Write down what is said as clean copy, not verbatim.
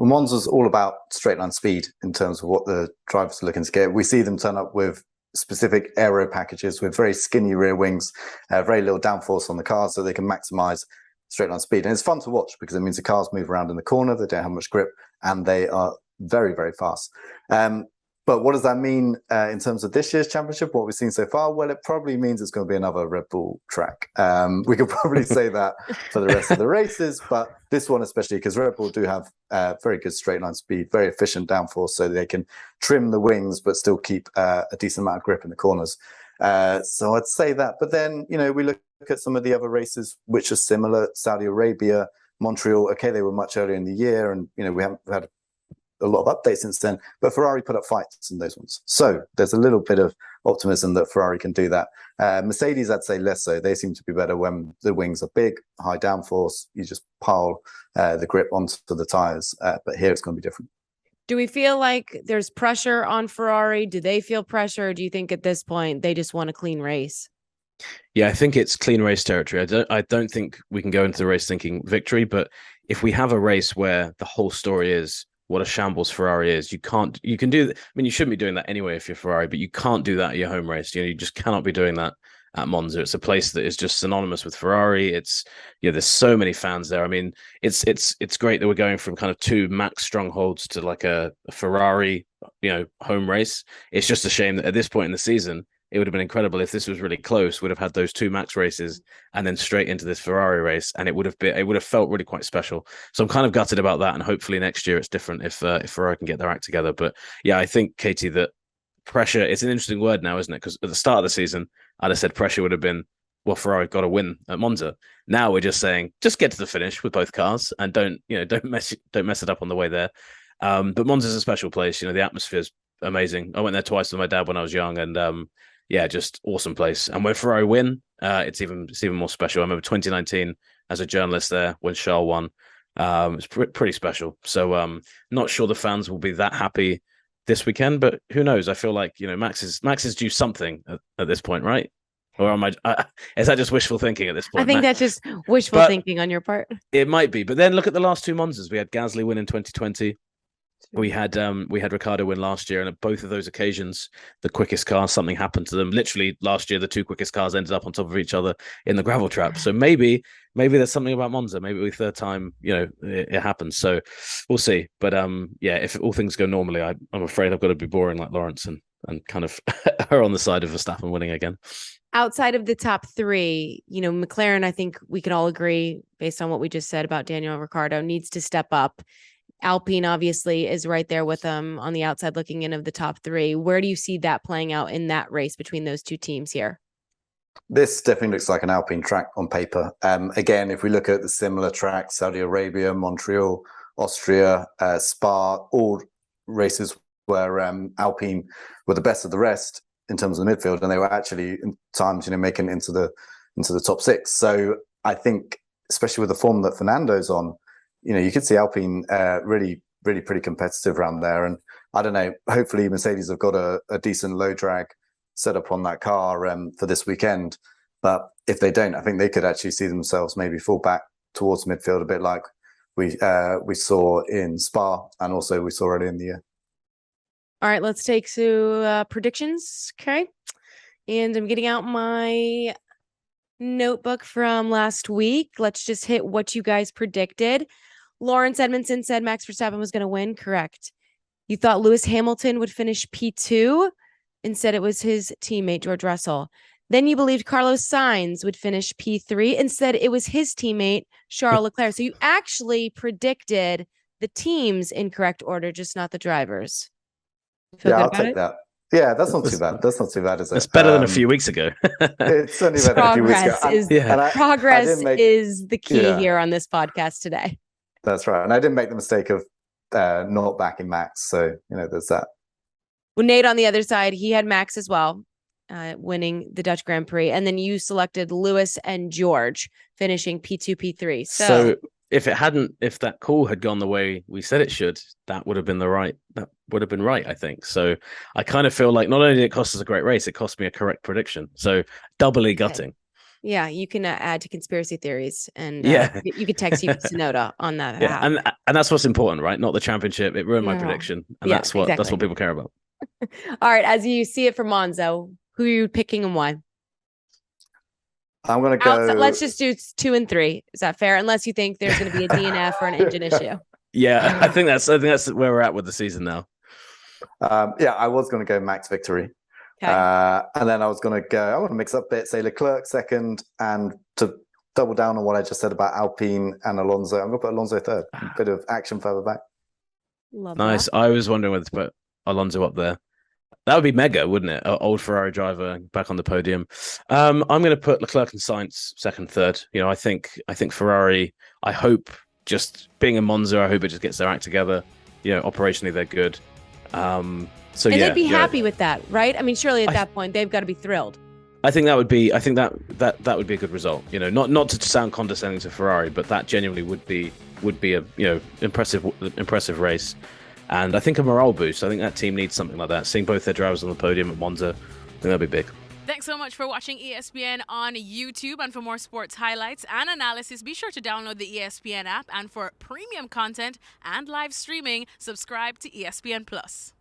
Well, Monza's all about straight line speed in terms of what the drivers are looking to get. We see them turn up with specific aero packages with very skinny rear wings, very little downforce on the cars, so they can maximize straight line speed. And it's fun to watch because it means the cars move around in the corner, they don't have much grip, and they are very, very fast. But what does that mean in terms of this year's championship, what we've seen so far? Well, it probably means it's going to be another Red Bull track. We could probably say that for the rest of the races, but this one especially, because Red Bull do have very good straight line speed, very efficient downforce, so they can trim the wings but still keep a decent amount of grip in the corners. So I'd say that. But then, we look at some of the other races which are similar. Saudi Arabia, Montreal, okay, they were much earlier in the year, and we haven't had a lot of updates since then, but Ferrari put up fights in those ones. So there's a little bit of optimism that Ferrari can do that. Mercedes, I'd say less so. They seem to be better when the wings are big, high downforce. You just pile the grip onto the tires. But here it's going to be different. Do we feel like there's pressure on Ferrari? Do they feel pressure? Or do you think at this point they just want a clean race? Yeah, I think it's clean race territory. I don't think we can go into the race thinking victory, but if we have a race where the whole story is what a shambles Ferrari is, you can do, you shouldn't be doing that anyway if you're Ferrari, but you can't do that at your home race. You just cannot be doing that at Monza. It's a place that is just synonymous with Ferrari. It's, there's so many fans there. It's great that we're going from kind of two max strongholds to like a Ferrari, home race. It's just a shame that at this point in the season, it would have been incredible if this was really close. Would have had those two max races and then straight into this Ferrari race, and it would have felt really quite special. So I'm kind of gutted about that, and hopefully next year it's different if Ferrari can get their act together. But yeah, I think, Katie, that pressure, it's an interesting word now, isn't it? Because at the start of the season, I'd have said pressure would have been, well, Ferrari got to win at Monza. Now we're just saying, just get to the finish with both cars and don't mess it up on the way there. But Monza's a special place. The atmosphere's amazing. I went there twice with my dad when I was young, and yeah, just awesome place. And when Ferrari win, it's even more special. I remember 2019 as a journalist there when Charles won. It's pretty special. So not sure the fans will be that happy this weekend, but who knows? I feel like Max is due something at this point, right? Or am I? Is that just wishful thinking at this point? I think that's just wishful thinking on your part. It might be, but then look at the last two Monzas. We had Gasly win in 2020. We had Ricciardo win last year, and at both of those occasions, the quickest cars, something happened to them. Literally last year, the two quickest cars ended up on top of each other in the gravel trap. So maybe there's something about Monza. Maybe the third time, it happens. So we'll see. But yeah, if all things go normally, I'm afraid I've got to be boring like Lawrence and kind of her on the side of Verstappen winning again. Outside of the top three, McLaren, I think we can all agree, based on what we just said about Daniel Ricciardo, needs to step up. Alpine obviously is right there with them on the outside looking in of the top three. Where do you see that playing out in that race between those two teams here? This definitely looks like an Alpine track on paper. Again, if we look at the similar tracks, Saudi Arabia, Montreal, Austria, Spa, all races where Alpine were the best of the rest in terms of the midfield, and they were actually in times, making it into the top six. So I think, especially with the form that Fernando's on, you could see Alpine really, really pretty competitive around there. And I don't know, hopefully Mercedes have got a decent low drag set up on that car for this weekend. But if they don't, I think they could actually see themselves maybe fall back towards midfield a bit like we saw in Spa, and also we saw earlier in the year. All right, let's take to predictions. Okay. And I'm getting out my notebook from last week. Let's just hit what you guys predicted. Lawrence Edmondson said Max Verstappen was going to win. Correct. You thought Lewis Hamilton would finish P2. Instead, it was his teammate, George Russell. Then you believed Carlos Sainz would finish P3. Instead, it was his teammate, Charles Leclerc. So you actually predicted the team's in correct order, just not the drivers. Yeah, I'll take that. Yeah, that's not too bad. That's not too bad, is it? It's better than a few weeks ago. It's only better than a few weeks ago. Progress is the key here on this podcast today. That's right. And I didn't make the mistake of not backing Max. So, there's that. Well, Nate on the other side, he had Max as well, winning the Dutch Grand Prix. And then you selected Lewis and George finishing P2, P3. So if that call had gone the way we said it should, that would have been right, I think. So I kind of feel like not only did it cost us a great race, it cost me a correct prediction. So doubly gutting. Yeah, you can add to conspiracy theories, and Yeah. you could text Yuki Tsunoda on that. Yeah, and that's what's important, right? Not the championship. It ruined my No. prediction, and Yeah, that's what people care about. All right, as you see it for Monza, who are you picking and why? I'm going to go. Let's just do 2 and 3. Is that fair? Unless you think there's going to be a DNF or an engine issue. Yeah, I think that's where we're at with the season now. I was going to go Max victory. Okay. And then I want to mix up a bit, say Leclerc second, and to double down on what I just said about Alpine and Alonso, I'm going to put Alonso third. A bit of action further back. Love nice. That. I was wondering whether to put Alonso up there. That would be mega, wouldn't it? Old Ferrari driver back on the podium. I'm going to put Leclerc and Sainz second, third. You know, I think Ferrari, I hope, just being in Monza, I hope it just gets their act together. You know, operationally they're good. And they'd be happy with that, right? I mean, surely at that point they've got to be thrilled. I think that would be a good result. You know, not to sound condescending to Ferrari, but that genuinely would be a impressive race. And I think a morale boost. I think that team needs something like that. Seeing both their drivers on the podium at Monza, I think that'd be big. Thanks so much for watching ESPN on YouTube. And for more sports highlights and analysis, be sure to download the ESPN app. And for premium content and live streaming, subscribe to ESPN Plus.